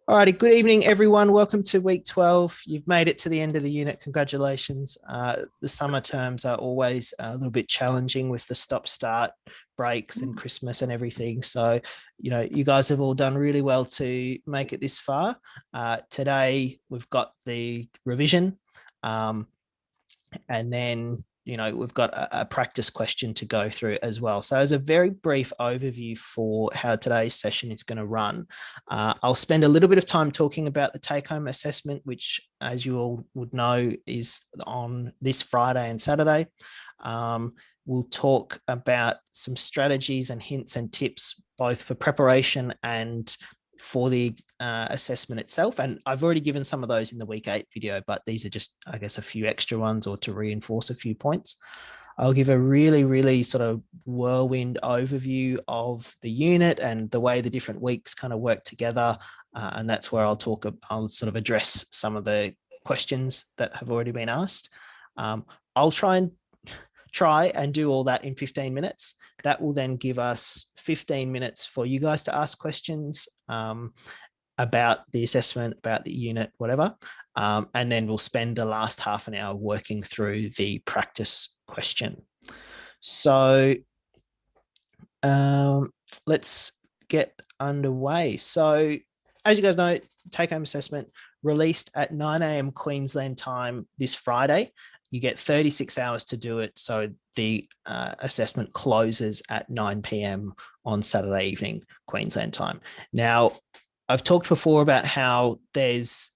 Alrighty, good evening, everyone. Welcome to week 12. You've made it to the end of the unit. Congratulations. The summer terms are always a little bit challenging with the stop-start breaks and Christmas and everything. So, you guys have all done really well to make it this far. Today, we've got the revision. And then we've got a practice question to go through as well. So as a very brief overview for how today's session is going to run, I'll spend a little bit of time talking about the take-home assessment, which, as you all would know, is on this Friday and Saturday. We'll talk about some strategies and hints and tips, both for preparation and for the assessment itself. And I've already given some of those in the week 8 video, but these are just, I guess, a few extra ones or to reinforce a few points. I'll give a really sort of whirlwind overview of the unit and the way the different weeks kind of work together. And that's where I'll sort of address some of the questions that have already been asked. I'll try and do all that in 15 minutes. That will then give us 15 minutes for you guys to ask questions about the assessment, about the unit, whatever. And then we'll spend the last half an hour working through the practice question. So let's get underway. So as you guys know, take-home assessment released at 9 a.m. Queensland time this Friday. You get 36 hours to do it. So the assessment closes at 9 p.m. on Saturday evening, Queensland time. Now, I've talked before about how there's,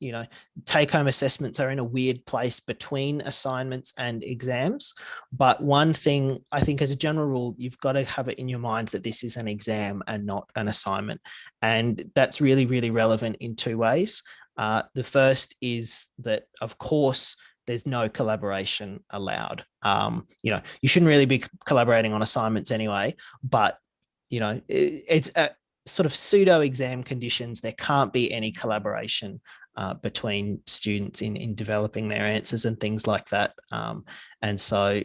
take-home assessments are in a weird place between assignments and exams. But one thing I think as a general rule, you've got to have it in your mind that this is an exam and not an assignment. And that's really relevant in two ways. The first is that, of course, there's no collaboration allowed. You shouldn't really be collaborating on assignments anyway, but, it's a sort of pseudo exam conditions. There can't be any collaboration between students in developing their answers and things like that. And so,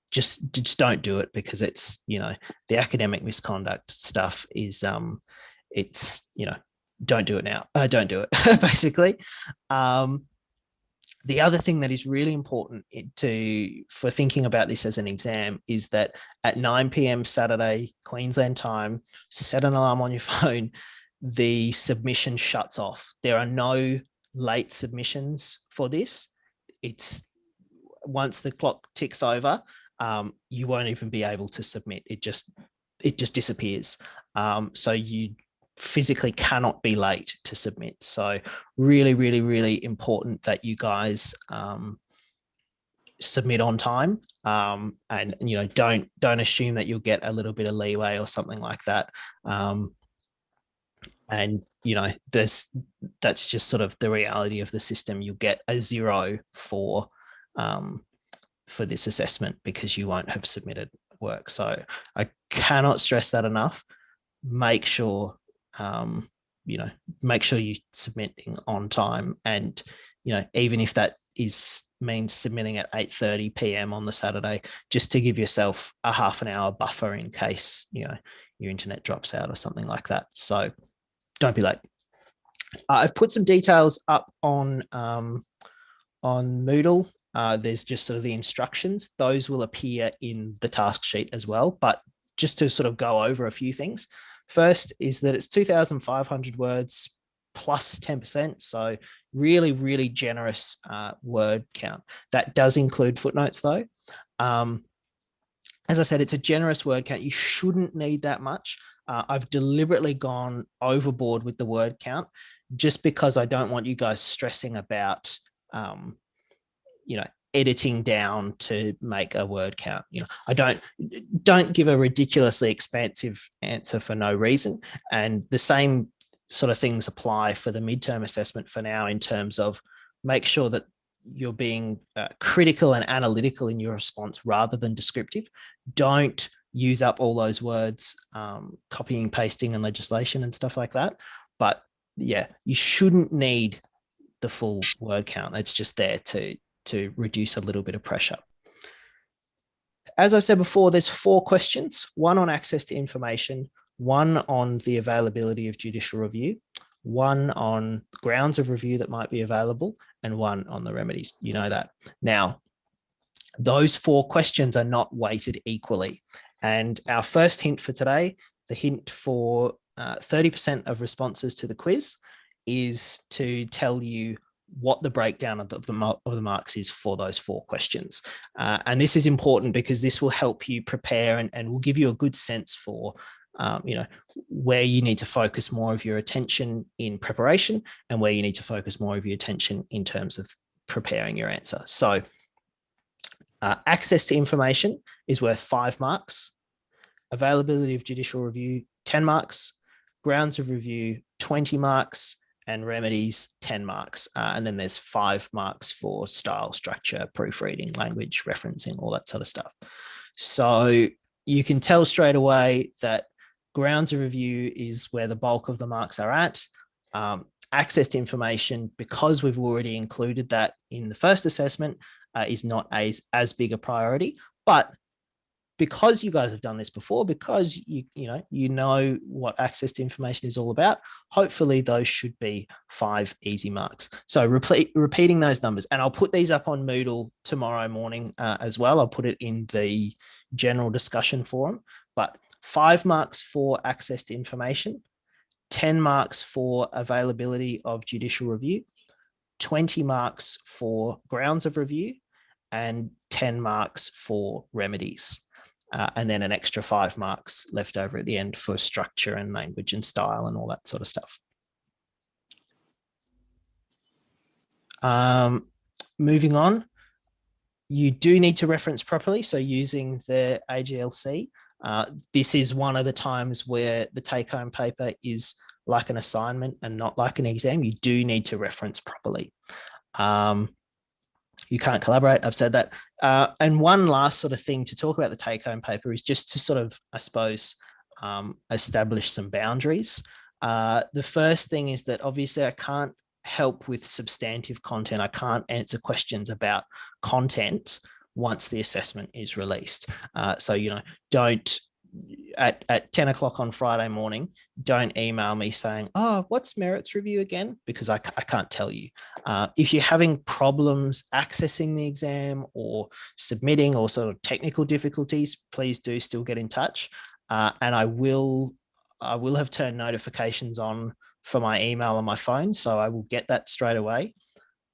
just don't do it, because it's, the academic misconduct stuff is, it's, don't do it now. Don't do it, basically. The other thing that is really important for thinking about this as an exam is that at 9 p.m. Saturday, Queensland time, set an alarm on your phone, the submission shuts off. There are no late submissions for this. It's once the clock ticks over, you won't even be able to submit. It just disappears. So you physically cannot be late to submit. So really important that you guys submit on time, and don't assume that you'll get a little bit of leeway or something like that. And that's just sort of the reality of the system. You'll get a 0 for this assessment because you won't have submitted work. So I cannot stress that enough. Make sure make sure you're submitting on time. And, even if that means submitting at 8:30 p.m. on the Saturday, just to give yourself a half an hour buffer in case, your internet drops out or something like that. So don't be late. I've put some details up on Moodle. There's just sort of the instructions. Those will appear in the task sheet as well. But just to sort of go over a few things. First is that it's 2,500 words plus 10%. So really generous word count. That does include footnotes though. As I said, it's a generous word count. You shouldn't need that much. I've deliberately gone overboard with the word count just because I don't want you guys stressing about, editing down to make a word count. I don't give a ridiculously expansive answer for no reason. And the same sort of things apply for the midterm assessment for now, in terms of make sure that you're being critical and analytical in your response rather than descriptive. Don't use up all those words, copying, pasting and legislation and stuff like that. But yeah, you shouldn't need the full word count. It's just there to reduce a little bit of pressure. As I said before, there's 4 questions, one on access to information, one on the availability of judicial review, one on grounds of review that might be available, and one on the remedies. You know that. Now, those 4 questions are not weighted equally. And our first hint for today, the hint for 30% of responses to the quiz, is to tell you what the breakdown of the marks is for those 4 questions. And this is important because this will help you prepare and will give you a good sense for where you need to focus more of your attention in preparation and where you need to focus more of your attention in terms of preparing your answer. So access to information is worth 5 marks. Availability of judicial review, 10 marks. Grounds of review, 20 marks. And remedies, 10 marks. And then there's 5 marks for style, structure, proofreading, language, referencing, all that sort of stuff. So you can tell straight away that grounds of review is where the bulk of the marks are at. Access to information, because we've already included that in the first assessment, is not as big a priority. But because you guys have done this before, because you know what access to information is all about, hopefully those should be 5 easy marks. So repeating those numbers, and I'll put these up on Moodle tomorrow morning as well. I'll put it in the general discussion forum, but 5 marks for access to information, 10 marks for availability of judicial review, 20 marks for grounds of review, and 10 marks for remedies. And then an extra 5 marks left over at the end for structure and language and style and all that sort of stuff. Moving on, you do need to reference properly. So using the AGLC, this is one of the times where the take-home paper is like an assignment and not like an exam. You do need to reference properly. You can't collaborate. I've said that. And one last sort of thing to talk about the take-home paper is just to sort of, I suppose, establish some boundaries. The first thing is that obviously I can't help with substantive content. I can't answer questions about content once the assessment is released. So, don't at 10 o'clock on Friday morning, don't email me saying, oh, what's merits review again? Because I can't tell you. If you're having problems accessing the exam or submitting or sort of technical difficulties, please do still get in touch. And I will have turned notifications on for my email on my phone. So I will get that straight away.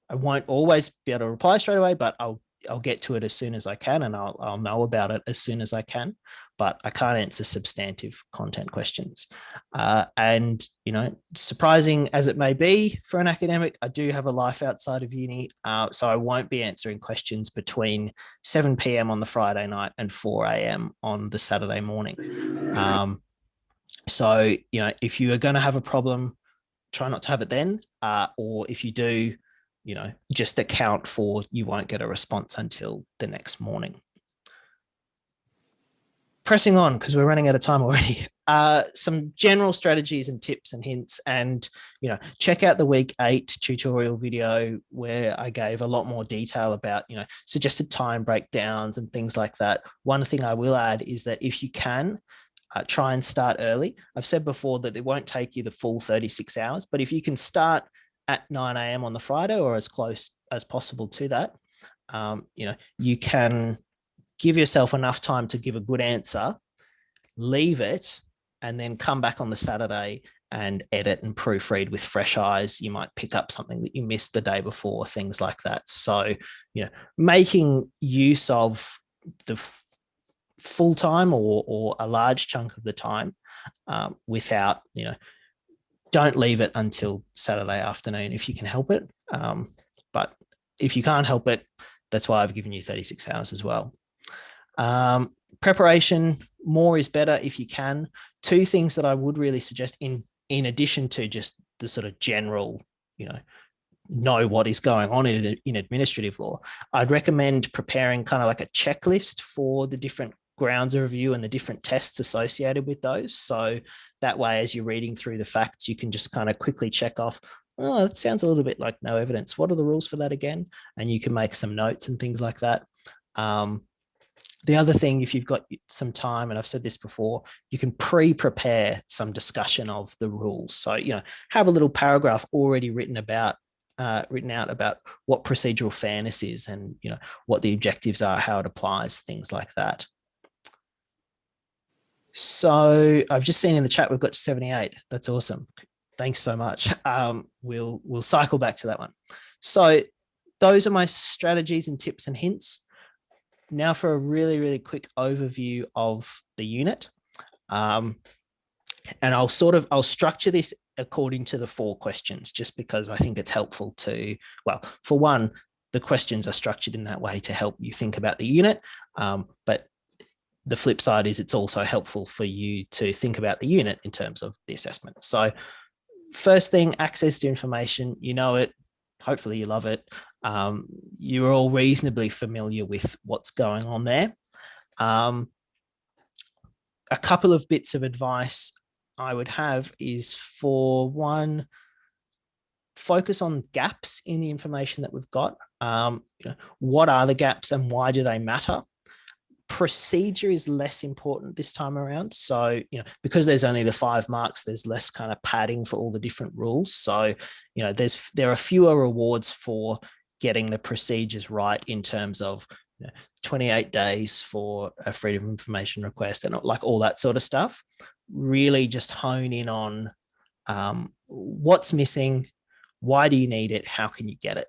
I won't always be able to reply straight away, but I'll get to it as soon as I can, and I'll know about it as soon as I can, but I can't answer substantive content questions. And, surprising as it may be for an academic, I do have a life outside of uni. So I won't be answering questions between 7 p.m. on the Friday night and 4 a.m. on the Saturday morning. So, if you are going to have a problem, try not to have it then. Or if you do, just account for you won't get a response until the next morning. Pressing on, because we're running out of time already. Some general strategies and tips and hints, and check out the week 8 tutorial video where I gave a lot more detail about suggested time breakdowns and things like that. One thing I will add is that if you can, try and start early. I've said before that it won't take you the full 36 hours, but if you can start at 9 a.m. on the Friday or as close as possible to that, you can give yourself enough time to give a good answer, leave it, and then come back on the Saturday and edit and proofread with fresh eyes. You might pick up something that you missed the day before, things like that. So, making use of the full time or a large chunk of the time without, don't leave it until Saturday afternoon if you can help it. But if you can't help it, that's why I've given you 36 hours as well. Preparation, more is better if you can. 2 things that I would really suggest in addition to just the sort of general, know what is going on in administrative law, I'd recommend preparing kind of like a checklist for the different grounds of review and the different tests associated with those. So that way, as you're reading through the facts, you can just kind of quickly check off, oh, that sounds a little bit like no evidence. What are the rules for that again? And you can make some notes and things like that. The other thing, if you've got some time, and I've said this before, you can pre-prepare some discussion of the rules. So, have a little paragraph already written out about what procedural fairness is, and what the objectives are, how it applies, things like that. So I've just seen in the chat we've got 78. That's awesome. Thanks so much. We'll cycle back to that one. So those are my strategies and tips and hints. Now for a really, really quick overview of the unit. And I'll structure this according to the 4 questions, just because I think it's helpful to, well, for one, the questions are structured in that way to help you think about the unit. But the flip side is it's also helpful for you to think about the unit in terms of the assessment. So first thing, access to information, you know it, hopefully you love it. You're all reasonably familiar with what's going on there. A couple of bits of advice I would have is, for one, focus on gaps in the information that we've got. What are the gaps and why do they matter? Procedure is less important this time around. So, because there's only the 5 marks, there's less kind of padding for all the different rules. So, there are fewer rewards for getting the procedures right, in terms of 28 days for a freedom of information request and like all that sort of stuff. Really just hone in on what's missing, why do you need it, how can you get it,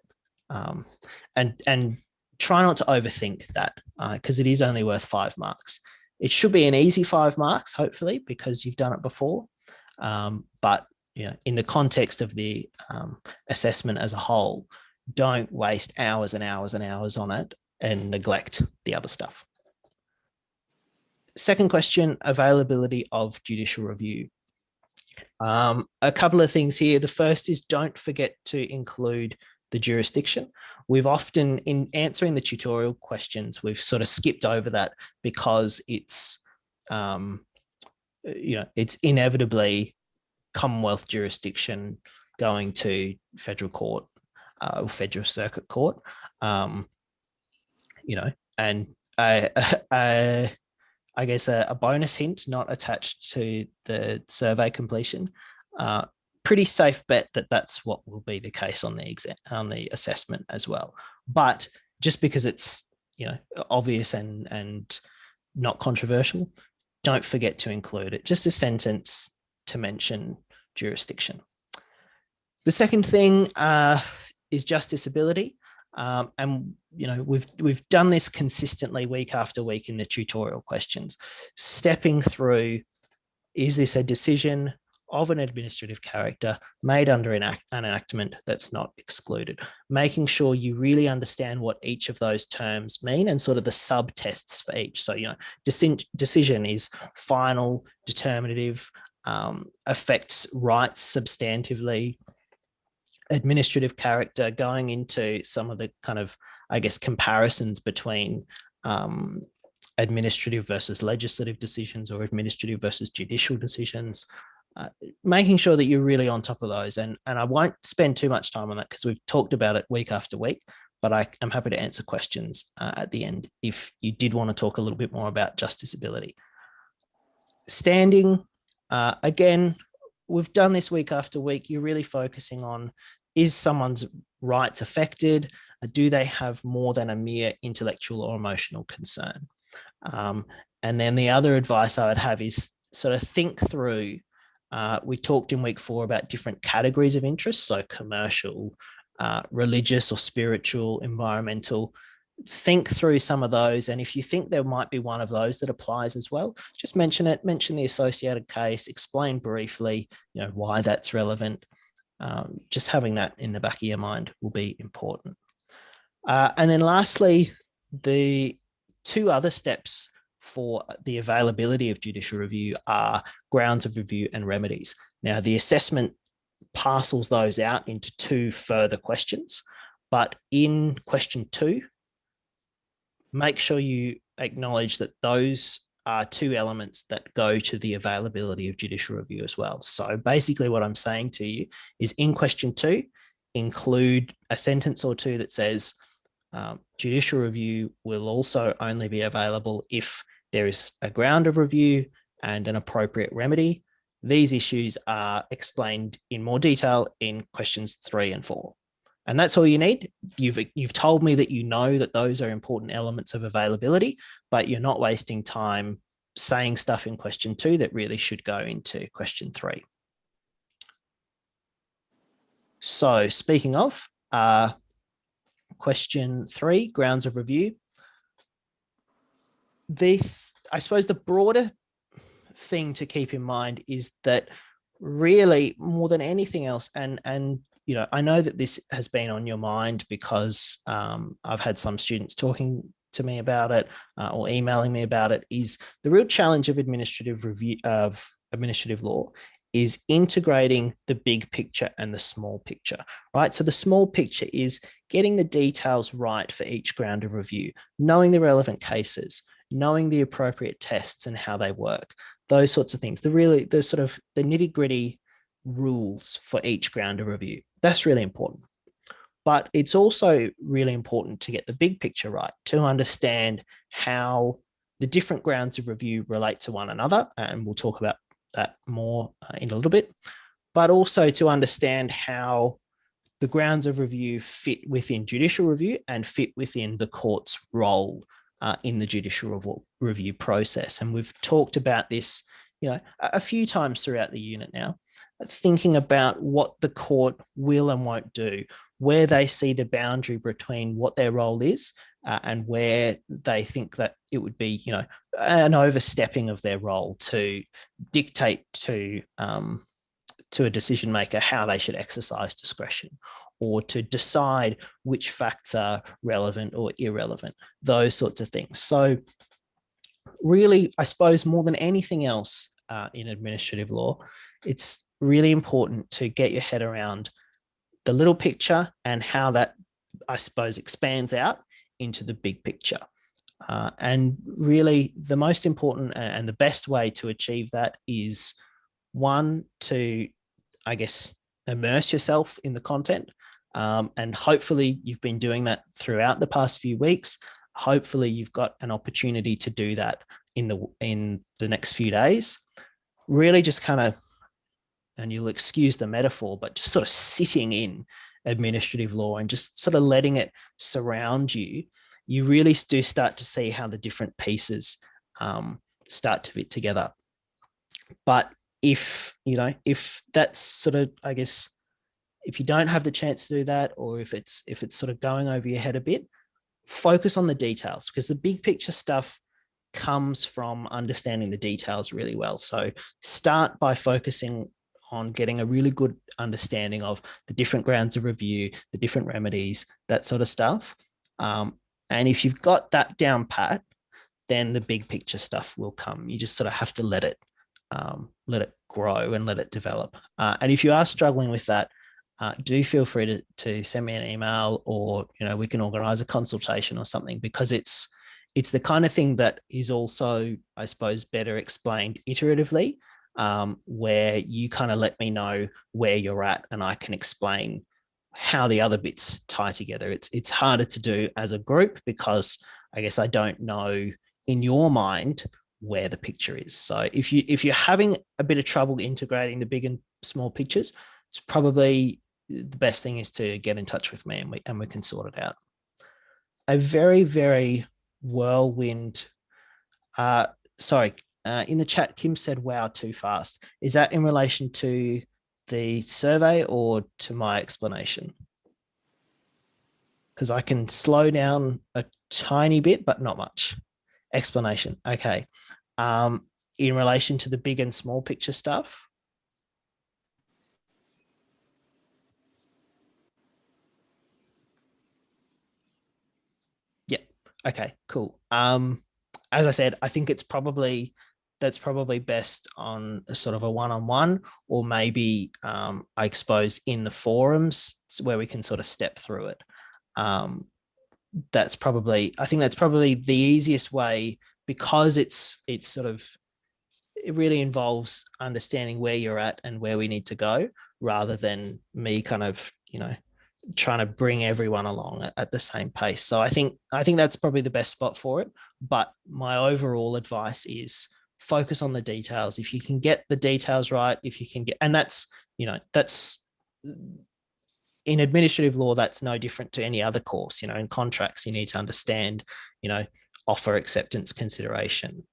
and try not to overthink that, because it is only worth 5 marks. It should be an easy 5 marks, hopefully, because you've done it before. But in the context of the assessment as a whole, don't waste hours and hours and hours on it and neglect the other stuff. Second question, availability of judicial review. A couple of things here. The first is, don't forget to include the jurisdiction. We've often, in answering the tutorial questions, we've sort of skipped over that because it's, it's inevitably Commonwealth jurisdiction going to federal court or federal circuit court, and I guess a bonus hint not attached to the survey completion. Pretty safe bet that that's what will be the case on the exam, on the assessment as well. But just because it's obvious and not controversial, don't forget to include it. Just a sentence to mention jurisdiction. The second thing is justiciability. And we've done this consistently week after week in the tutorial questions, stepping through, is this a decision of an administrative character made under an enactment that's not excluded, making sure you really understand what each of those terms mean and sort of the subtests for each. So, decision is final, determinative, affects rights substantively. Administrative character, going into some of the kind of, I guess, comparisons between administrative versus legislative decisions, or administrative versus judicial decisions, making sure that you're really on top of those. And I won't spend too much time on that because we've talked about it week after week, but I'm happy to answer questions at the end if you did want to talk a little bit more about justiciability. Standing, again, we've done this week after week. You're really focusing on, is someone's rights affected? Do they have more than a mere intellectual or emotional concern? And then the other advice I would have is sort of think through, we talked in week 4 about different categories of interest, so commercial, religious or spiritual, environmental. Think through some of those, and if you think there might be one of those that applies as well, just mention it, mention the associated case, explain briefly why that's relevant. Just having that in the back of your mind will be important. And then lastly, the 2 other steps for the availability of judicial review are grounds of review and remedies. Now, the assessment parcels those out into 2 further questions, but in question 2, make sure you acknowledge that those are 2 elements that go to the availability of judicial review as well. So basically what I'm saying to you is, in question 2, include a sentence or 2 that says, Judicial review will also only be available if there is a ground of review and an appropriate remedy. These issues are explained in more detail in questions 3 and 4. And that's all you need. You've told me that you know that those are important elements of availability, but you're not wasting time saying stuff in question 2 that really should go into question 3. So speaking of, question 3, grounds of review. I suppose the broader thing to keep in mind is that really more than anything else, and I know that this has been on your mind because I've had some students talking to me about it or emailing me about it, is the real challenge of administrative law is integrating the big picture and the small picture, right? So the small picture is getting the details right for each ground of review, knowing the relevant cases, knowing the appropriate tests and how they work, those sorts of things. The nitty gritty rules for each ground of review. That's really important. But it's also really important to get the big picture right, to understand how the different grounds of review relate to one another. And we'll talk about that more in a little bit, but also to understand how the grounds of review fit within judicial review and fit within the court's role in the judicial review process. And we've talked about this, a few times throughout the unit now, thinking about what the court will and won't do, where they see the boundary between what their role is and where they think that it would be, an overstepping of their role to dictate to a decision maker how they should exercise discretion, or to decide which facts are relevant or irrelevant, those sorts of things. So really, I suppose more than anything else in administrative law, it's really important to get your head around the little picture and how that, I suppose, expands out into the big picture. And really the most important and the best way to achieve that is, one, to, I guess, immerse yourself in the content. And hopefully you've been doing that throughout the past few weeks. Hopefully you've got an opportunity to do that in the next few days. Really just kind of, and you'll excuse the metaphor, but just sort of sitting in administrative law and just sort of letting it surround you, you really do start to see how the different pieces start to fit together. But if that's sort of, I guess, if you don't have the chance to do that, or if it's sort of going over your head a bit, focus on the details, because the big picture stuff comes from understanding the details really well. So start by focusing on getting a really good understanding of the different grounds of review, the different remedies, that sort of stuff. And if you've got that down pat, then the big picture stuff will come. You just sort of have to let it grow and let it develop. And if you are struggling with that, do feel free to send me an email, or we can organize a consultation or something, because it's the kind of thing that is also, I suppose, better explained iteratively, where you kind of let me know where you're at and I can explain how the other bits tie together. It's harder to do as a group because I guess I don't know in your mind where the picture is. So if you're having a bit of trouble integrating the big and small pictures, it's probably the best thing is to get in touch with me and we can sort it out. A very, very whirlwind, in the chat, Kim said, wow, too fast. Is that in relation to the survey or to my explanation? Because I can slow down a tiny bit, but not much. Explanation. Okay. In relation to the big and small picture stuff. Yeah. Okay, cool. As I said, I think that's probably best on a sort of a one-on-one, or maybe I expose in the forums where we can sort of step through it. I think that's probably the easiest way, because it really involves understanding where you're at and where we need to go, rather than me kind of, trying to bring everyone along at the same pace. So I think that's probably the best spot for it. But my overall advice is focus on the details. If you can get the details right, if you can get, and that's, that's in administrative law, that's no different to any other course. In contracts, you need to understand, offer acceptance consideration,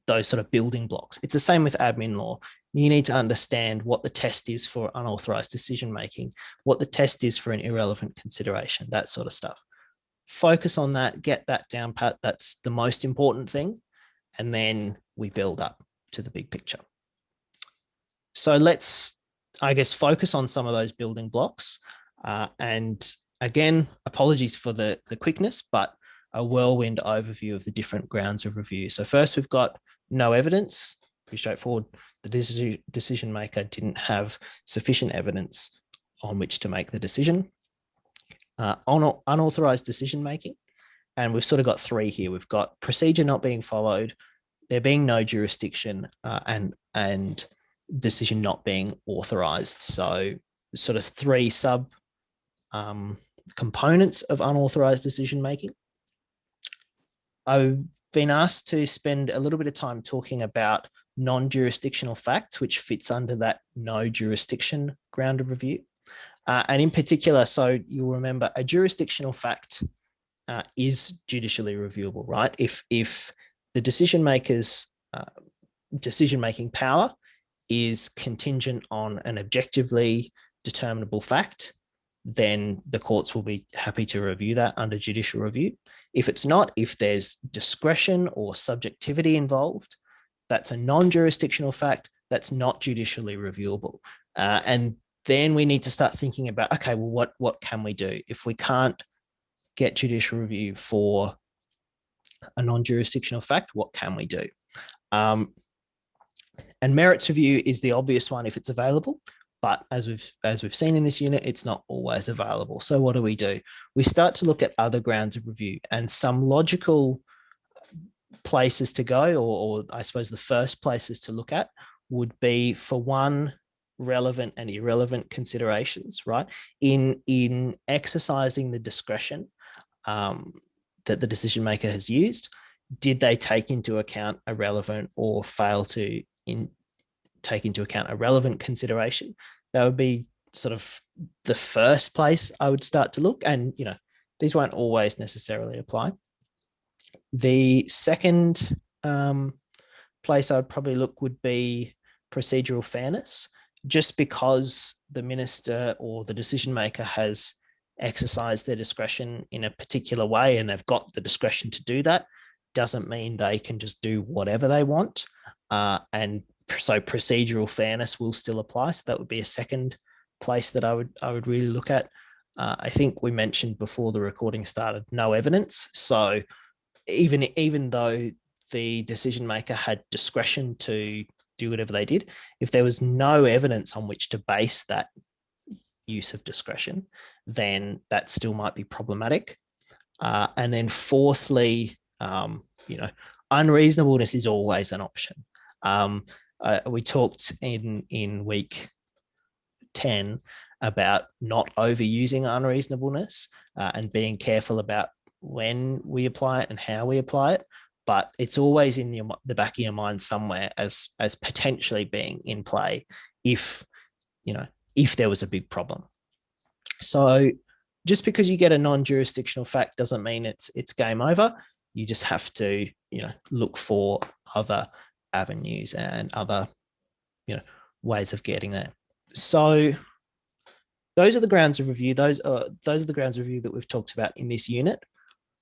those sort of building blocks. It's the same with admin law. You need to understand what the test is for unauthorized decision making, what the test is for an irrelevant consideration, that sort of stuff. Focus on that, get that down pat. That's the most important thing. And then we build up to the big picture. So let's, I guess, focus on some of those building blocks. And again, apologies for the quickness, but a whirlwind overview of the different grounds of review. So first, we've got no evidence. Pretty straightforward. The decision maker didn't have sufficient evidence on which to make the decision. On unauthorized decision making, and we've sort of got three here. We've got procedure not being followed, there being no jurisdiction, and decision not being authorized. So sort of three sub components of unauthorized decision making. I've been asked to spend a little bit of time talking about non-jurisdictional facts, which fits under that no jurisdiction ground of review. And in particular, so you'll remember, a jurisdictional fact is judicially reviewable, right? If the decision maker's decision-making power is contingent on an objectively determinable fact, then the courts will be happy to review that under judicial review. If it's not, if there's discretion or subjectivity involved, that's a non-jurisdictional fact that's not judicially reviewable. And then we need to start thinking about, okay, well, what can we do? If we can't get judicial review for a non-jurisdictional fact, what can we do? And merits review is the obvious one if it's available, but as we've seen in this unit, it's not always available. So what do? We start to look at other grounds of review, and some logical places to go, or I suppose the first places to look at would be, for one, relevant and irrelevant considerations, right? In exercising the discretion that the decision maker has used, did they take into account a relevant or fail to take into account a relevant consideration? That would be sort of the first place I would start to look. And, these won't always necessarily apply. The second place I would probably look would be procedural fairness. Just because the minister or the decision maker has exercised their discretion in a particular way and they've got the discretion to do that, doesn't mean they can just do whatever they want. And so procedural fairness will still apply. So that would be a second place that I would really look at. I think we mentioned before the recording started, no evidence. So even though the decision maker had discretion to do whatever they did, if there was no evidence on which to base that use of discretion, then that still might be problematic. And then fourthly, unreasonableness is always an option. We talked in week 10 about not overusing unreasonableness and being careful about when we apply it and how we apply it. But it's always in the back of your mind somewhere as potentially being in play if there was a big problem. So just because you get a non-jurisdictional fact doesn't mean it's game over. You just have to look for other avenues and other ways of getting there. So those are the grounds of review. Those are the grounds of review that we've talked about in this unit.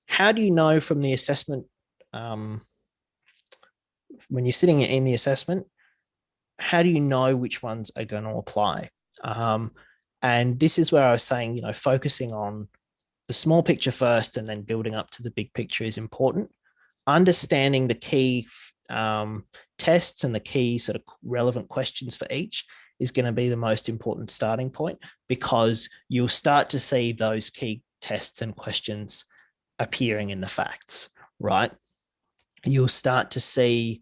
How do you know from the assessment, when you're sitting in the assessment, how do you know which ones are going to apply? And this is where I was saying, focusing on the small picture first and then building up to the big picture is important. Understanding the key tests and the key sort of relevant questions for each is going to be the most important starting point, because you'll start to see those key tests and questions appearing in the facts, right? You'll start to see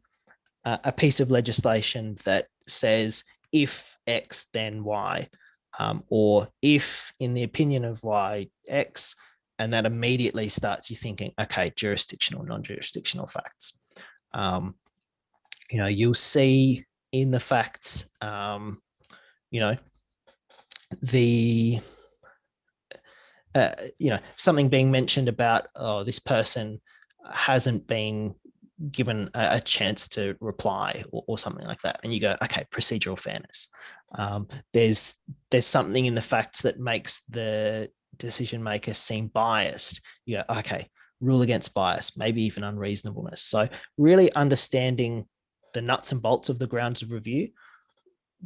a piece of legislation that says if X, then Y. Or if, in the opinion of Y, X, and that immediately starts you thinking, okay, jurisdictional, non-jurisdictional facts. You'll see in the facts, the something being mentioned about, oh, this person hasn't been given a chance to reply, or something like that, and you go, okay, procedural fairness. There's something in the facts that makes the decision maker seem biased. You go, okay, rule against bias, maybe even unreasonableness. So really understanding the nuts and bolts of the grounds of review,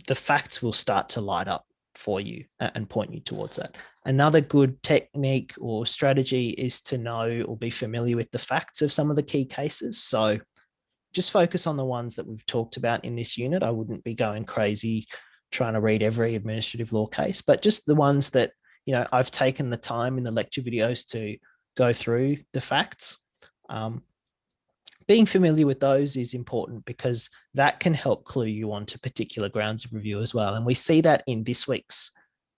the facts will start to light up for you and point you towards that. Another good technique or strategy is to know or be familiar with the facts of some of the key cases. So just focus on the ones that we've talked about in this unit. I wouldn't be going crazy trying to read every administrative law case, but just the ones that, I've taken the time in the lecture videos to go through the facts. Being familiar with those is important because that can help clue you on to particular grounds of review as well. And we see that in this week's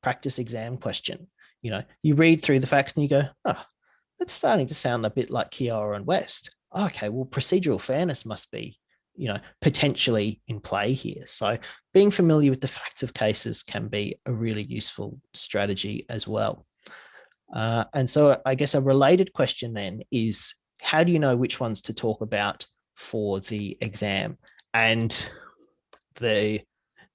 practice exam question. You read through the facts and you go, oh, that's starting to sound a bit like Kiora and West. Okay, well, procedural fairness must be, potentially in play here. So being familiar with the facts of cases can be a really useful strategy as well. And so I guess a related question then is, how do you know which ones to talk about for the exam? And the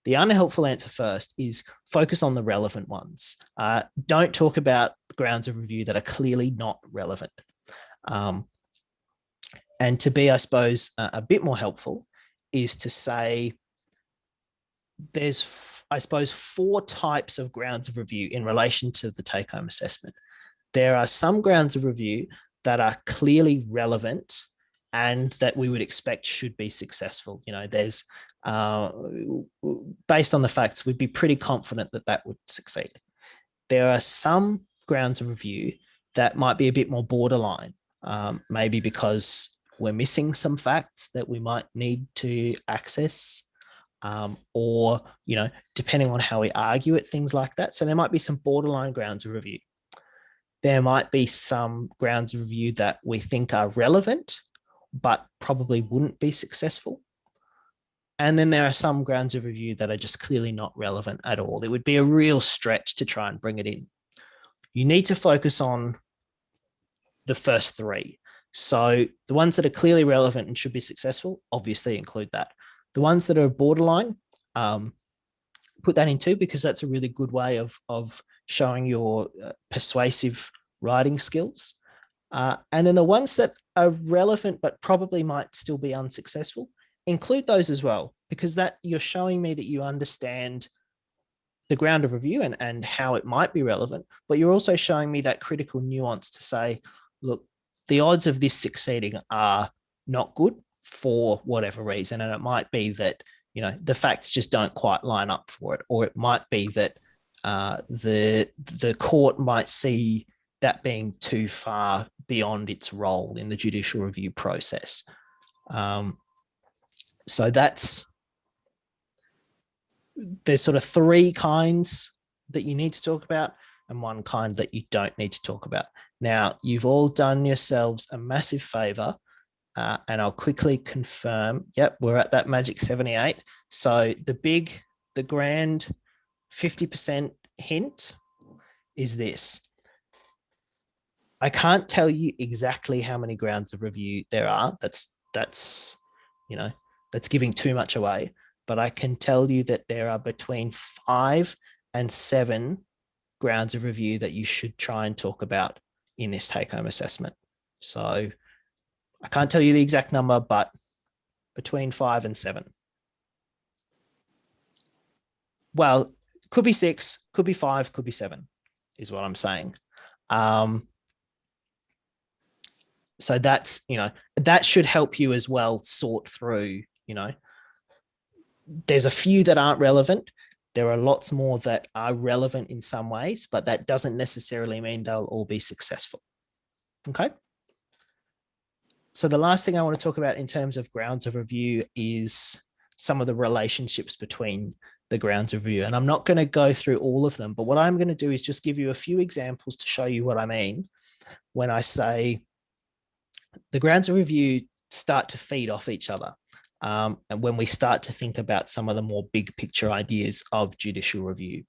unhelpful answer first is focus on the relevant ones. Don't talk about grounds of review that are clearly not relevant. And to be, I suppose, a bit more helpful is to say there's, I suppose, 4 types of grounds of review in relation to the take-home assessment. There are some grounds of review that are clearly relevant and that we would expect should be successful. There's, based on the facts, we'd be pretty confident that that would succeed. There are some grounds of review that might be a bit more borderline, maybe because we're missing some facts that we might need to access, or, depending on how we argue it, things like that. So there might be some borderline grounds of review. There might be some grounds of review that we think are relevant, but probably wouldn't be successful. And then there are some grounds of review that are just clearly not relevant at all. It would be a real stretch to try and bring it in. You need to focus on the first 3. So the ones that are clearly relevant and should be successful, obviously include that. The ones that are borderline, put that in too, because that's a really good way of showing your persuasive writing skills. And then the ones that are relevant but probably might still be unsuccessful, include those as well, because that you're showing me that you understand the ground of review and how it might be relevant, but you're also showing me that critical nuance to say, look, the odds of this succeeding are not good for whatever reason. And it might be that, the facts just don't quite line up for it, or it might be that the court might see that being too far beyond its role in the judicial review process. So there's sort of 3 kinds that you need to talk about and 1 kind that you don't need to talk about. Now, you've all done yourselves a massive favor, and I'll quickly confirm, yep, we're at that magic 78. So the grand 50% hint is this. I can't tell you exactly how many grounds of review there are. That's giving too much away. But I can tell you that there are between 5 and 7 grounds of review that you should try and talk about in this take-home assessment. So I can't tell you the exact number, but between 5 and 7. Well, could be 6, could be 5, could be 7, is what I'm saying. So that's, that should help you as well sort through, there's a few that aren't relevant. There are lots more that are relevant in some ways, but that doesn't necessarily mean they'll all be successful. Okay. So the last thing I want to talk about in terms of grounds of review is some of the relationships between the grounds of review. And I'm not going to go through all of them, but what I'm going to do is just give you a few examples to show you what I mean when I say the grounds of review start to feed off each other. And when we start to think about some of the more big picture ideas of judicial review.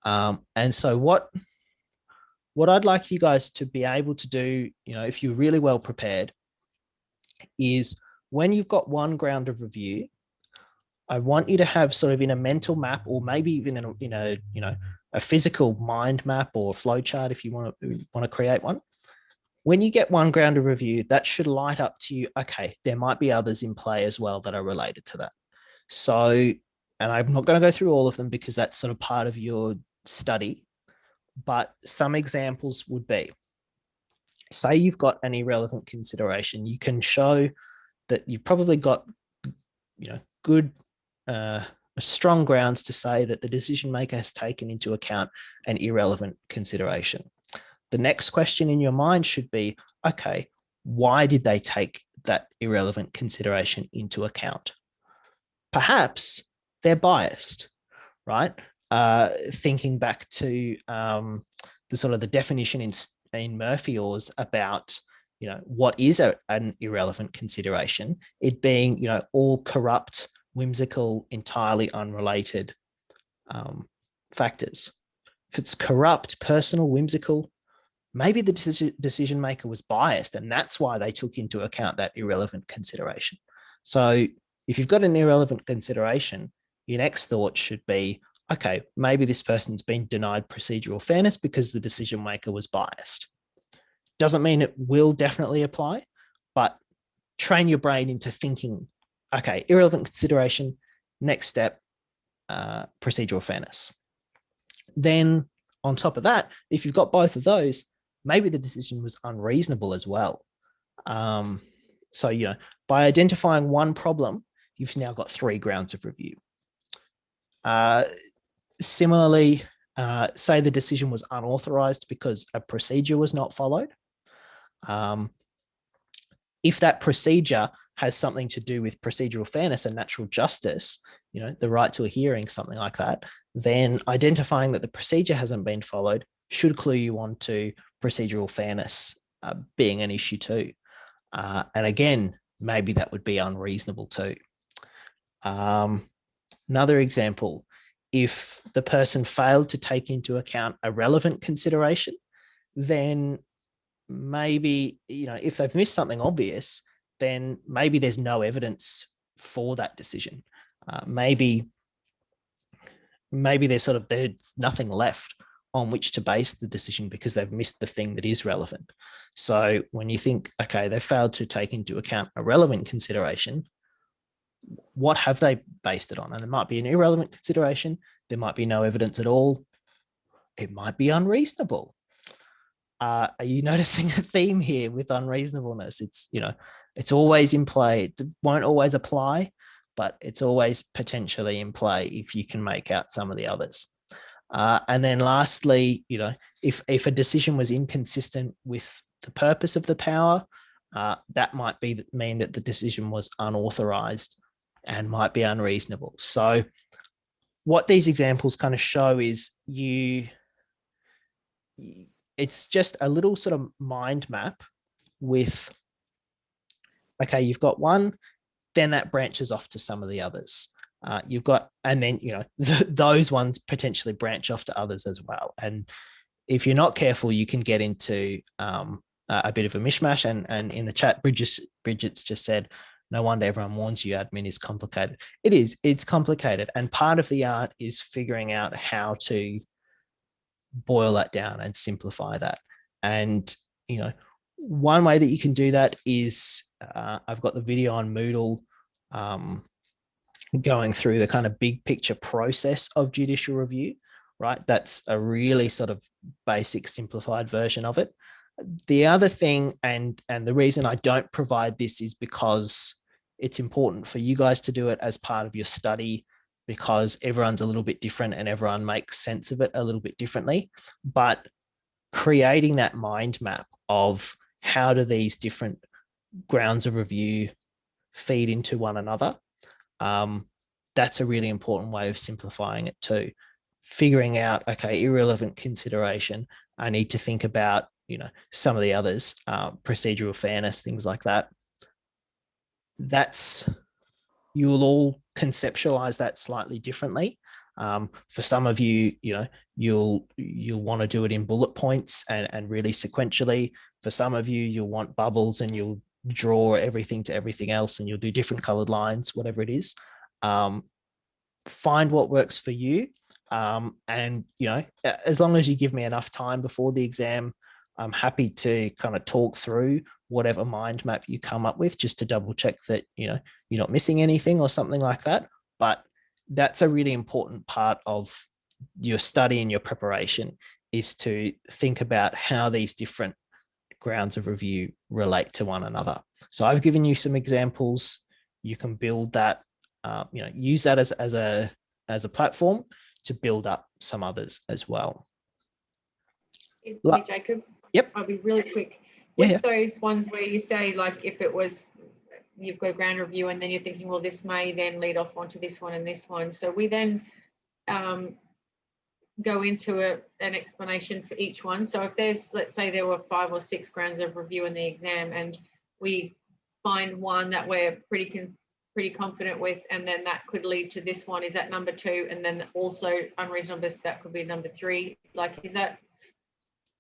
And so what I'd like you guys to be able to do, if you're really well prepared, is when you've got one ground of review, I want you to have sort of in a mental map, or maybe even in a physical mind map or flow chart, if you want to create one. When you get one ground of review, that should light up to you, okay, there might be others in play as well that are related to that. So, and I'm not going to go through all of them because that's sort of part of your study, but some examples would be, say you've got an irrelevant consideration. You can show that you've probably got, good, strong grounds to say that the decision maker has taken into account an irrelevant consideration. The next question in your mind should be, okay, why did they take that irrelevant consideration into account? Perhaps they're biased, right? Thinking back to the sort of the definition in Murphy-Oors about, what is an irrelevant consideration, it being, all corrupt, whimsical, entirely unrelated factors. If it's corrupt, personal, whimsical, maybe the decision maker was biased and that's why they took into account that irrelevant consideration. So if you've got an irrelevant consideration, your next thought should be, okay, maybe this person's been denied procedural fairness because the decision maker was biased. Doesn't mean it will definitely apply, but train your brain into thinking, okay, irrelevant consideration, next step, procedural fairness. Then on top of that, if you've got both of those, maybe the decision was unreasonable as well. So, by identifying one problem, you've now got 3 grounds of review. Similarly, say the decision was unauthorized because a procedure was not followed. If that procedure has something to do with procedural fairness and natural justice, the right to a hearing, something like that, then identifying that the procedure hasn't been followed should clue you on to procedural fairness being an issue too. And again, maybe that would be unreasonable too. Another example, if the person failed to take into account a relevant consideration, then maybe, if they've missed something obvious, then maybe there's no evidence for that decision. Maybe there's nothing left on which to base the decision because they've missed the thing that is relevant. So when you think, okay, they failed to take into account a relevant consideration, what have they based it on? And it might be an irrelevant consideration. There might be no evidence at all. It might be unreasonable. Are you noticing a theme here with unreasonableness? It's always in play. It won't always apply, but it's always potentially in play if you can make out some of the others. And then lastly, if a decision was inconsistent with the purpose of the power, that might mean that the decision was unauthorized and might be unreasonable. So what these examples kind of show is it's just a little sort of mind map with, okay, you've got one, then that branches off to some of the others. You've got, and then, those ones potentially branch off to others as well. And if you're not careful, you can get into a bit of a mishmash. And in the chat, Bridget's just said, no wonder everyone warns you, admin is complicated. It is, it's complicated. And part of the art is figuring out how to boil that down and simplify that. And, one way that you can do that is, I've got the video on Moodle going through the kind of big picture process of judicial review, right? That's a really sort of basic simplified version of it. The other thing, and the reason I don't provide this is because it's important for you guys to do it as part of your study, because everyone's a little bit different and everyone makes sense of it a little bit differently. But creating that mind map of how do these different grounds of review feed into one another, that's a really important way of simplifying it too. Figuring out, okay, irrelevant consideration, I need to think about, some of the others, procedural fairness, things like that. You'll all conceptualize that slightly differently. For some of you, you'll want to do it in bullet points and really sequentially. For some of you, you'll want bubbles and you'll draw everything to everything else and you'll do different colored lines, whatever it is. Find what works for you. And, as long as you give me enough time before the exam, I'm happy to kind of talk through whatever mind map you come up with, just to double check that, you're not missing anything or something like that. But that's a really important part of your study and your preparation, is to think about how these different grounds of review relate to one another. So I've given you some examples. You can build that, use that as a platform to build up some others as well. Hey, Jacob. Yep. I'll be really quick. With those ones where you say, like, if it was, you've got a ground review and then you're thinking, well, this may then lead off onto this one and this one. So we then go into an explanation for each one. So if there's, let's say there were 5 or 6 grounds of review in the exam and we find one that we're pretty confident with, and then that could lead to this one, is that number 2? And then also unreasonableness, that could be number 3. Like, is that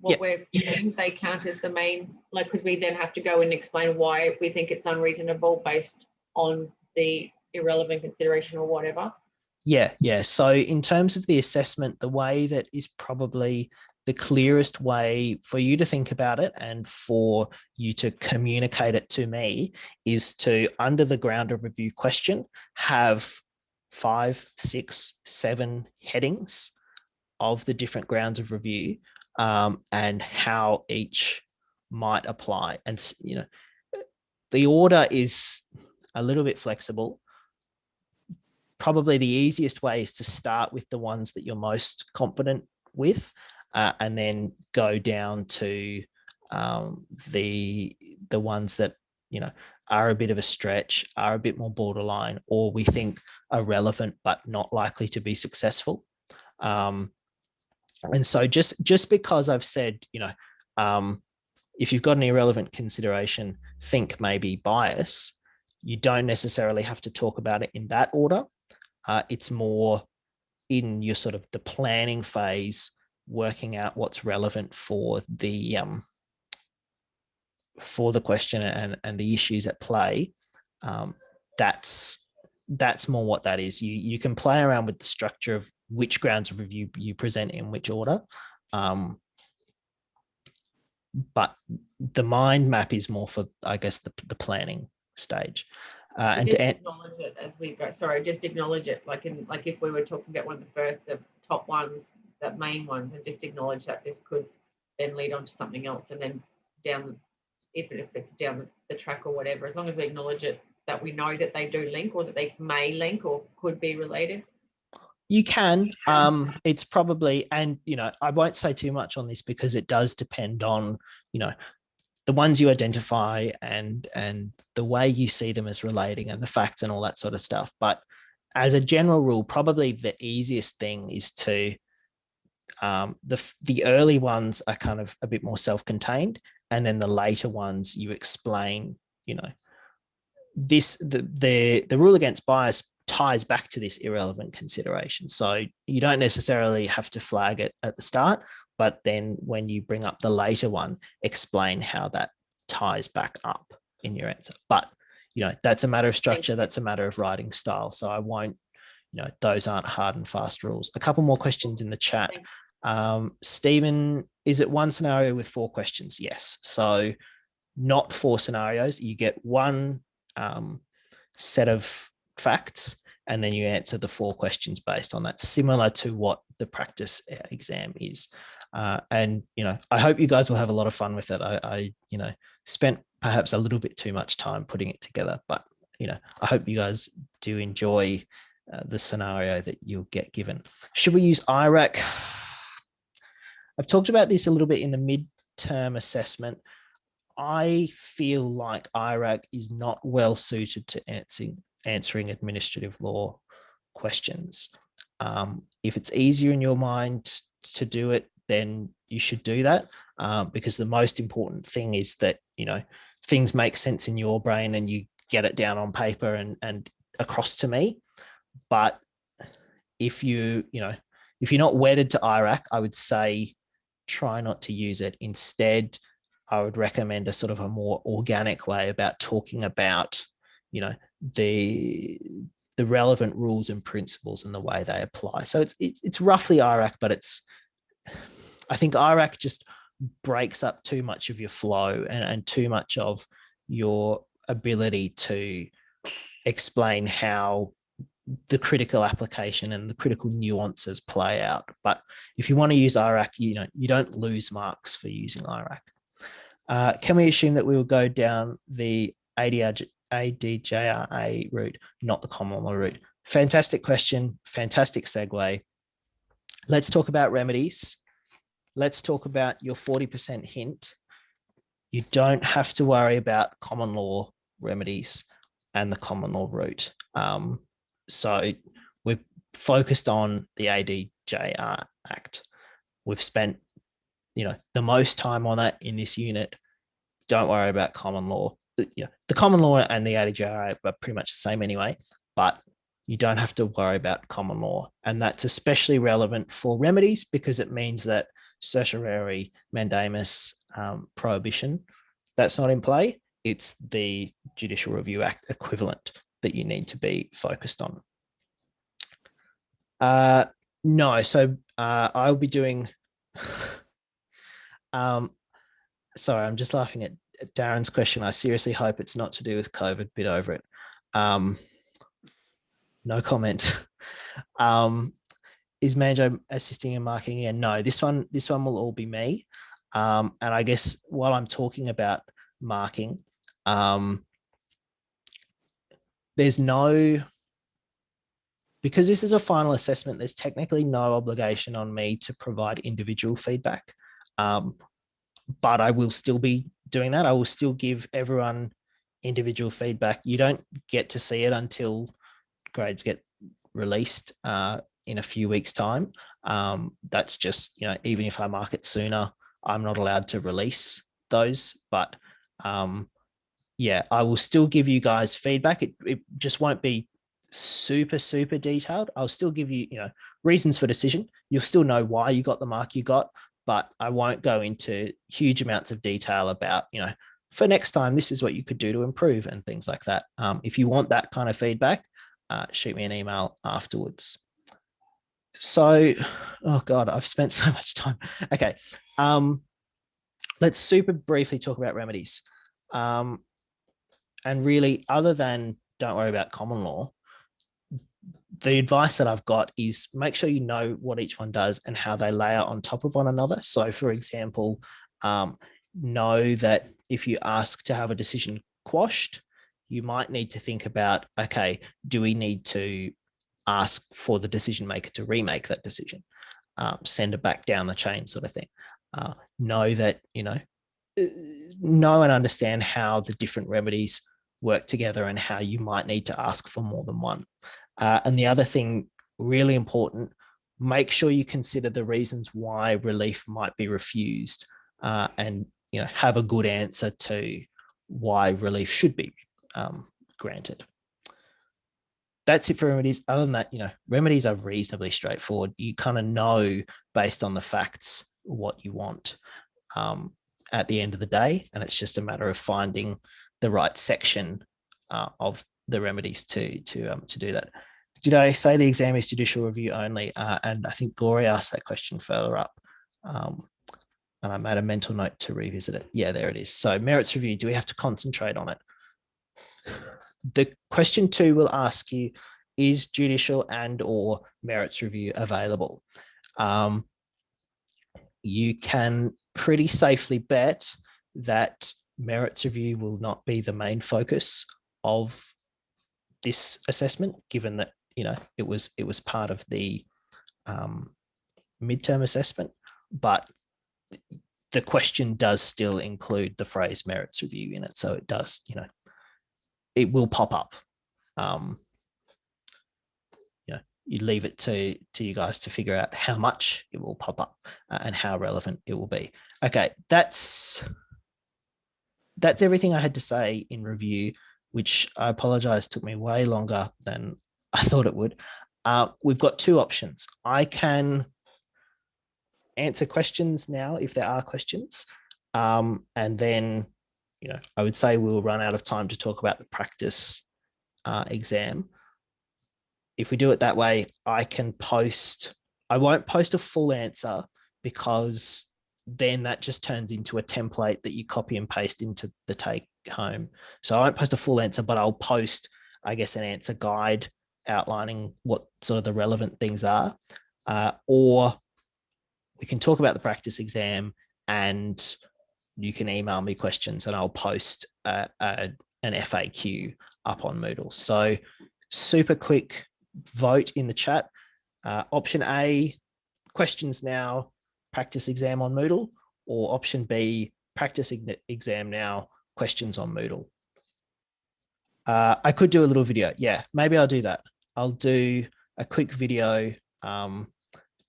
what we're doing? They count as the main, like, because we then have to go and explain why we think it's unreasonable based on the irrelevant consideration or whatever. Yeah. So in terms of the assessment, the way that is probably the clearest way for you to think about it and for you to communicate it to me is to, under the ground of review question, have 5, 6, 7 headings of the different grounds of review, and how each might apply. And, the order is a little bit flexible. Probably the easiest way is to start with the ones that you're most confident with, and then go down to the ones that, are a bit of a stretch, are a bit more borderline, or we think are relevant but not likely to be successful. And so just because I've said, if you've got an irrelevant consideration, think maybe bias, you don't necessarily have to talk about it in that order. It's more in your sort of the planning phase, working out what's relevant for the question and the issues at play. That's more what that is. You can play around with the structure of which grounds of review you present in which order. But the mind map is more for, I guess, the planning stage. And just acknowledge it as we go. Sorry, just acknowledge it. Like if we were talking about one of the top ones, the main ones, and just acknowledge that this could then lead on to something else, and then down, if it's down the track or whatever, as long as we acknowledge it, that we know that they do link, or that they may link or could be related. You can. It's probably, and I won't say too much on this because it does depend on, the ones you identify and the way you see them as relating and the facts and all that sort of stuff. But as a general rule, probably the easiest thing is to, the early ones are kind of a bit more self-contained, and then the later ones you explain, the rule against bias ties back to this irrelevant consideration. So you don't necessarily have to flag it at the start, but then when you bring up the later one, explain how that ties back up in your answer. But, that's a matter of structure. That's a matter of writing style. So I won't, those aren't hard and fast rules. A couple more questions in the chat. Stephen, is it one scenario with 4 questions? Yes. So not 4 scenarios. You get one set of facts, and then you answer the 4 questions based on that, similar to what the practice exam is. And, I hope you guys will have a lot of fun with it. I spent perhaps a little bit too much time putting it together, but, I hope you guys do enjoy the scenario that you'll get given. Should we use IRAC? I've talked about this a little bit in the midterm assessment. I feel like IRAC is not well suited to answering administrative law questions. If it's easier in your mind to do it, then you should do that, because the most important thing is that, things make sense in your brain and you get it down on paper and across to me. But if you're not wedded to IRAC, I would say try not to use it. Instead, I would recommend a sort of a more organic way about talking about, the relevant rules and principles and the way they apply. So it's roughly IRAC, but I think IRAC just breaks up too much of your flow and too much of your ability to explain how the critical application and the critical nuances play out. But if you want to use IRAC, you don't lose marks for using IRAC. Can we assume that we will go down the ADJRA route, not the common law route? Fantastic question. Fantastic segue. Let's talk about remedies. Let's talk about your 40% hint. You don't have to worry about common law remedies and the common law route. So we're focused on the ADJR Act. We've spent, the most time on that in this unit. Don't worry about common law. The common law and the ADJR are pretty much the same anyway, but you don't have to worry about common law. And that's especially relevant for remedies because it means that certiorari, mandamus, prohibition, that's not in play. It's the Judicial Review Act equivalent that you need to be focused on. No, so I'll be doing, sorry, I'm just laughing at Darren's question. I seriously hope it's not to do with COVID, bit over it. No comment. Is Manjo assisting in marking? Yeah, no, this one will all be me. And I guess while I'm talking about marking, there's no, because this is a final assessment, there's technically no obligation on me to provide individual feedback. But I will still be doing that. I will still give everyone individual feedback. You don't get to see it until grades get released in a few weeks' time. That's just, even if I mark it sooner, I'm not allowed to release those. But yeah, I will still give you guys feedback. It just won't be super, super detailed. I'll still give you, reasons for decision. You'll still know why you got the mark you got, but I won't go into huge amounts of detail about, for next time, this is what you could do to improve and things like that. If you want that kind of feedback, shoot me an email afterwards. So, oh God, I've spent so much time. Okay. Let's super briefly talk about remedies. And really, other than don't worry about common law, the advice that I've got is make sure you know what each one does and how they layer on top of one another. So for example, know that if you ask to have a decision quashed, you might need to think about, okay, do we need to ask for the decision maker to remake that decision, send it back down the chain sort of thing. Know that, know and understand how the different remedies work together and how you might need to ask for more than one. And the other thing, really important, make sure you consider the reasons why relief might be refused, and have a good answer to why relief should be granted. That's it for remedies. Other than that, remedies are reasonably straightforward. You kind of know based on the facts what you want at the end of the day, and it's just a matter of finding the right section of the remedies to do that. Did I say the exam is judicial review only? And I think Gory asked that question further up. And I made a mental note to revisit it. Yeah, there it is. So merits review, do we have to concentrate on it? The question 2 will ask you, is judicial and or merits review available? You can pretty safely bet that merits review will not be the main focus of this assessment, given that it was part of the midterm assessment, but the question does still include the phrase merits review in it, so it does, it will pop up. you leave it to you guys to figure out how much it will pop up and how relevant it will be. Okay, that's everything I had to say in review, which I apologize took me way longer than I thought it would. We've got two options. I can answer questions now if there are questions, and then I would say we'll run out of time to talk about the practice exam. If we do it that way, I won't post a full answer, because then that just turns into a template that you copy and paste into the take home. So I won't post a full answer, but I'll post, I guess, an answer guide outlining what sort of the relevant things are. Or we can talk about the practice exam and you can email me questions and I'll post an FAQ up on Moodle. So super quick vote in the chat. Option A, questions now, practice exam on Moodle, or option B, practice exam now, questions on Moodle. I could do a little video. Yeah, maybe I'll do that. I'll do a quick video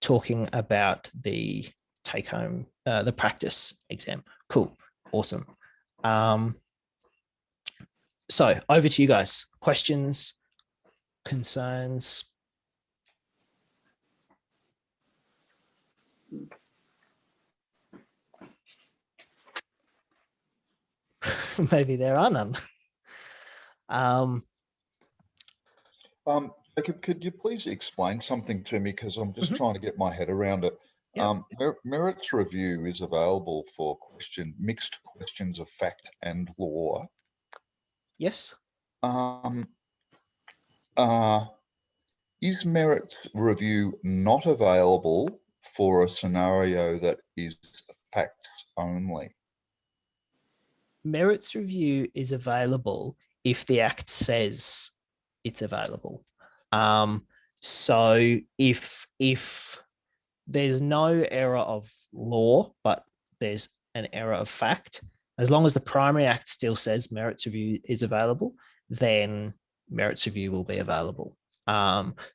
talking about the take home, the practice exam. Cool. Awesome. So over to you guys. Questions, concerns? Maybe there are none. Jacob, could you please explain something to me, because I'm just trying to get my head around it. Yep. Merits review is available for mixed questions of fact and law. Yes. Is merits review not available for a scenario that is facts only? Merits review is available if the Act says it's available. So if there's no error of law, but there's an error of fact, as long as the primary Act still says merits review is available, then merits review will be available.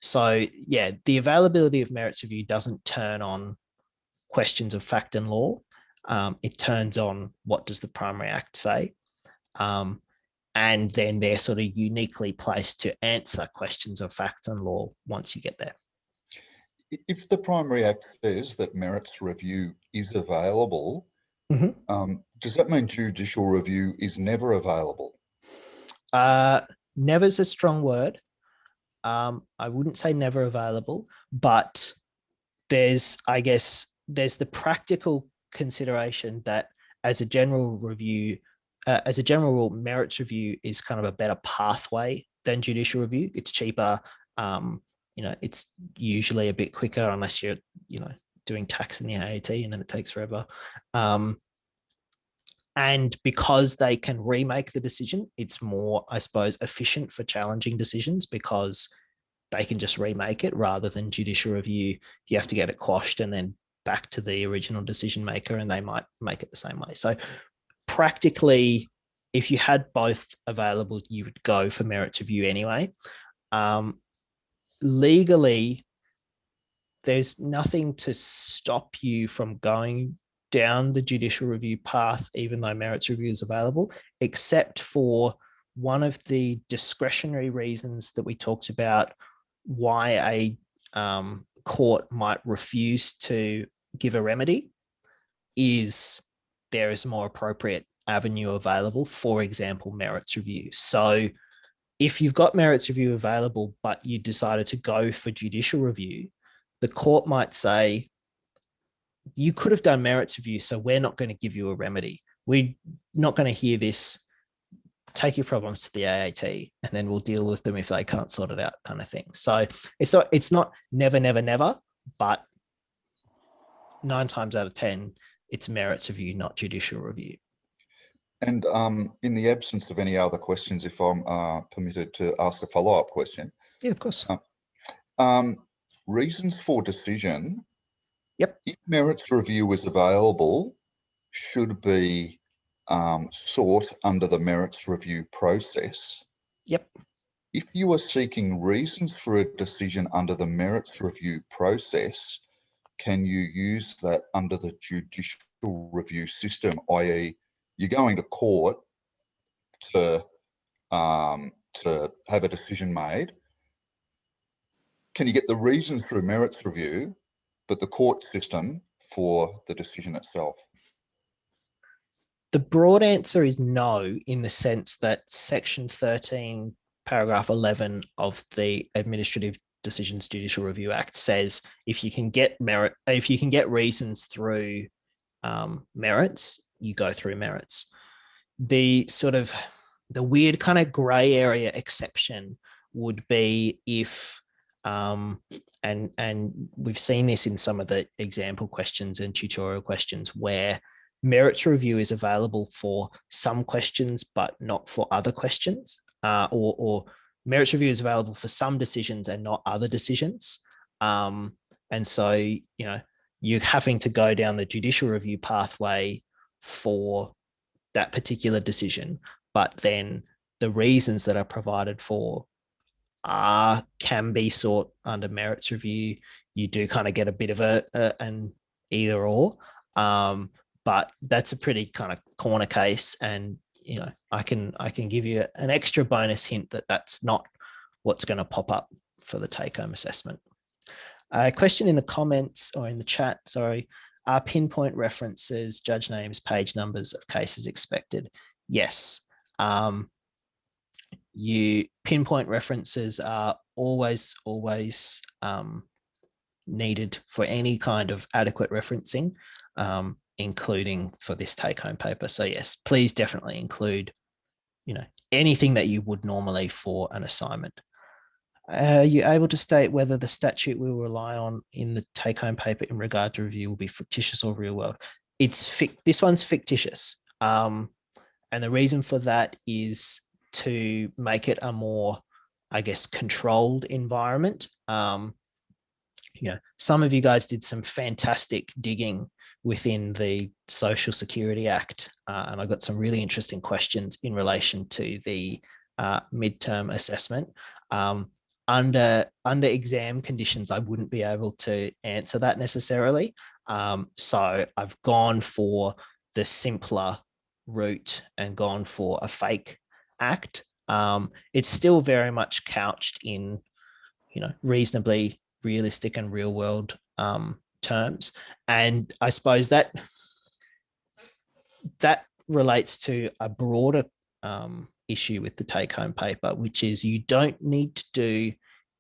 So yeah, the availability of merits review doesn't turn on questions of fact and law. It turns on what does the primary Act say. And then they're sort of uniquely placed to answer questions of fact and law once you get there. If the primary Act says that merits review is available, does that mean judicial review is never available? Never is a strong word. I wouldn't say never available, but there's the practical consideration that as a general rule, merits review is kind of a better pathway than judicial review. It's cheaper. It's usually a bit quicker unless you're, doing tax in the AAT, and then it takes forever. And because they can remake the decision, it's more, I suppose, efficient for challenging decisions, because they can just remake it rather than judicial review. You have to get it quashed and then back to the original decision maker, and they might make it the same way. So practically, if you had both available, you would go for merits review anyway. Legally, there's nothing to stop you from going down the judicial review path, even though merits review is available, except for one of the discretionary reasons that we talked about why a court might refuse to give a remedy is there is a more appropriate avenue available, for example, merits review. So if you've got merits review available, but you decided to go for judicial review, the court might say, you could have done merits review, so we're not going to give you a remedy. We're not going to hear this. Take your problems to the AAT, and then we'll deal with them if they can't sort it out, kind of thing. So it's not never, never, never, but 9 times out of 10, it's merits review, not judicial review. And in the absence of any other questions, if I'm permitted to ask a follow-up question. Yeah, of course. Reasons for decision. Yep. If merits review is available, should be sought under the merits review process. Yep. If you are seeking reasons for a decision under the merits review process, can you use that under the judicial review system, i.e. you're going to court to have a decision made? Can you get the reasons through merits review, but the court system for the decision itself? The broad answer is no, in the sense that Section 13, paragraph 11 of the Administrative Decisions Judicial Review Act says if you can get reasons through merits, you go through merits. The weird kind of grey area exception would be if, and we've seen this in some of the example questions and tutorial questions, where merits review is available for some questions, but not for other questions, or merits review is available for some decisions and not other decisions. And so, you're having to go down the judicial review pathway for that particular decision, but then the reasons that are provided for can be sought under merits review. You do kind of get a bit of an either or, but that's a pretty kind of corner case. And, I can give you an extra bonus hint that that's not what's going to pop up for the take-home assessment. A question in the comments or in the chat, sorry, are pinpoint references, judge names, page numbers of cases expected? Yes. Pinpoint references are always needed for any kind of adequate referencing, including for this take-home paper. So yes, please definitely include, anything that you would normally for an assignment. Are you able to state whether the statute we will rely on in the take-home paper in regard to review will be fictitious or real world? This one's fictitious. And the reason for that is to make it a more, I guess, controlled environment. Some of you guys did some fantastic digging within the Social Security Act, and I got some really interesting questions in relation to the midterm assessment. Under exam conditions, I wouldn't be able to answer that necessarily. So I've gone for the simpler route and gone for a fake act. It's still very much couched in, reasonably realistic and real world terms. And I suppose that relates to a broader issue with the take-home paper, which is you don't need to do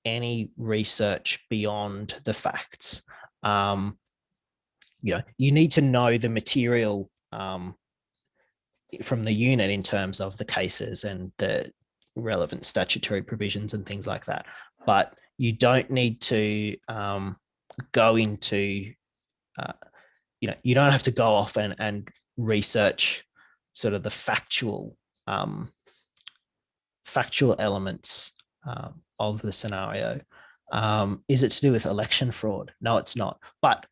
any research beyond the facts. You need to know the material from the unit in terms of the cases and the relevant statutory provisions and things like that. But you don't need to go into, you don't have to go off and research sort of the factual elements of the scenario. Is it to do with election fraud? No, it's not. But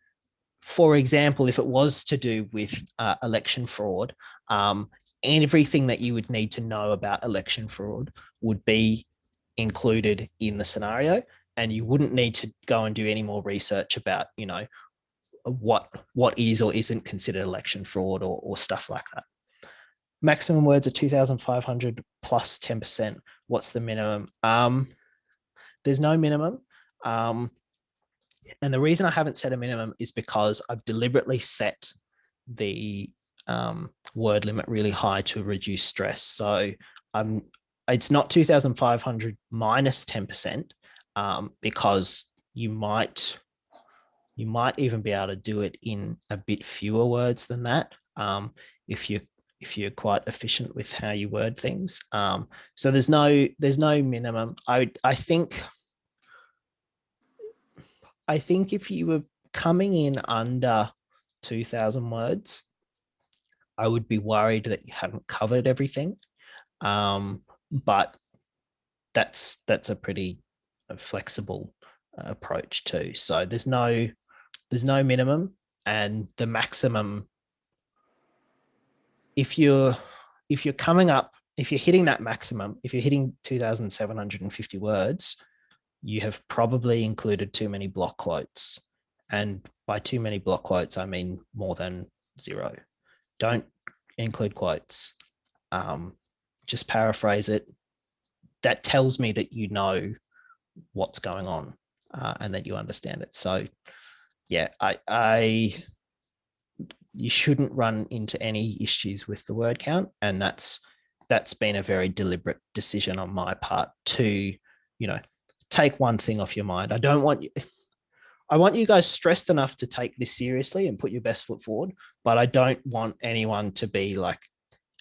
for example, if it was to do with election fraud, everything that you would need to know about election fraud would be included in the scenario, and you wouldn't need to go and do any more research about, what is or isn't considered election fraud or stuff like that. Maximum words are 2,500 plus 10%. What's the minimum? There's no minimum. And the reason I haven't set a minimum is because I've deliberately set the word limit really high to reduce stress. So it's not 2,500 minus 10%, because you might even be able to do it in a bit fewer words than that, if you're quite efficient with how you word things. So there's no minimum. I think if you were coming in under 2,000 words, I would be worried that you haven't covered everything. But that's a pretty flexible approach too. So there's no minimum, and the maximum, if you're coming up if you're hitting that maximum, if you're hitting 2,750 words, you have probably included too many block quotes. And by too many block quotes, I mean more than 0. Don't include quotes. Just paraphrase it. That tells me that you know what's going on and that you understand it. So yeah, you shouldn't run into any issues with the word count. And that's been a very deliberate decision on my part to, take one thing off your mind. I want you guys stressed enough to take this seriously and put your best foot forward, but I don't want anyone to be like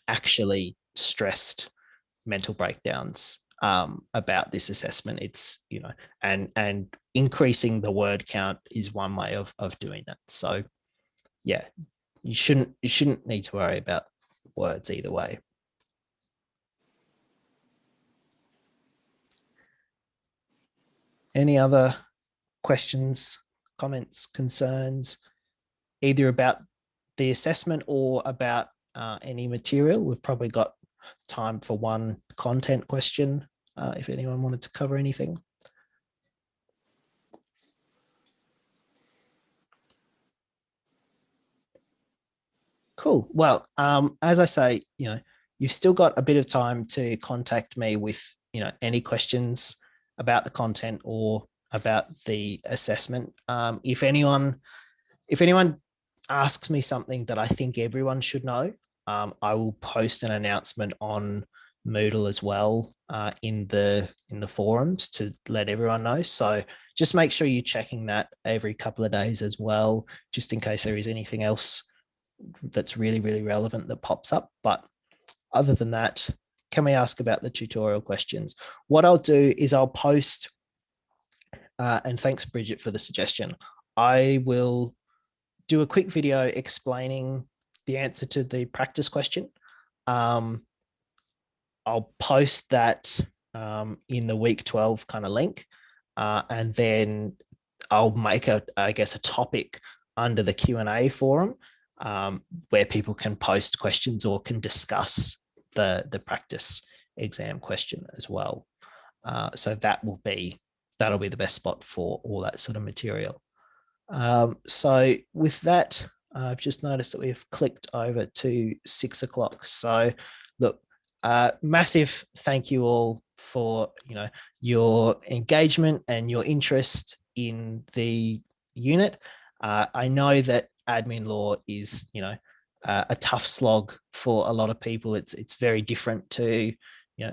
actually stressed mental breakdowns about this assessment. It's, and increasing the word count is one way of doing that. So yeah, you shouldn't need to worry about words either way. Any other questions, comments, concerns, either about the assessment or about any material? We've probably got time for one content question if anyone wanted to cover anything. Cool. Well, as I say, you've still got a bit of time to contact me with, any questions about the content or about the assessment. If anyone asks me something that I think everyone should know, I will post an announcement on Moodle as well in the forums to let everyone know. So just make sure you're checking that every couple of days as well, just in case there is anything else that's really, really relevant that pops up. But other than that, can we ask about the tutorial questions? What I'll do is I'll post, and thanks Bridget for the suggestion, I will do a quick video explaining the answer to the practice question. I'll post that in the week 12 kind of link, and then I'll make a topic under the Q&A forum where people can post questions or can discuss the practice exam question as well. So that'll be the best spot for all that sort of material. So with that, I've just noticed that we've clicked over to 6 o'clock. So look, massive thank you all for your engagement and your interest in the unit. I know that admin law is a tough slog for a lot of people. It's very different to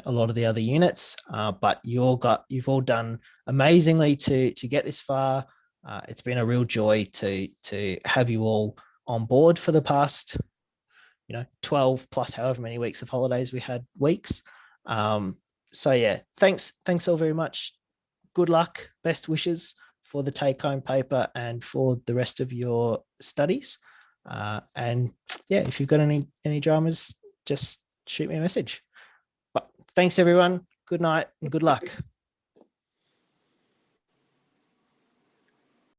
a lot of the other units, but you've all done amazingly to get this far. It's been a real joy to have you all on board for the past 12 plus however many weeks of holidays we had weeks. So yeah, thanks all very much. Good luck, best wishes for the take-home paper and for the rest of your studies. And yeah, if you've got any dramas, just shoot me a message. But thanks everyone. Good night and good luck.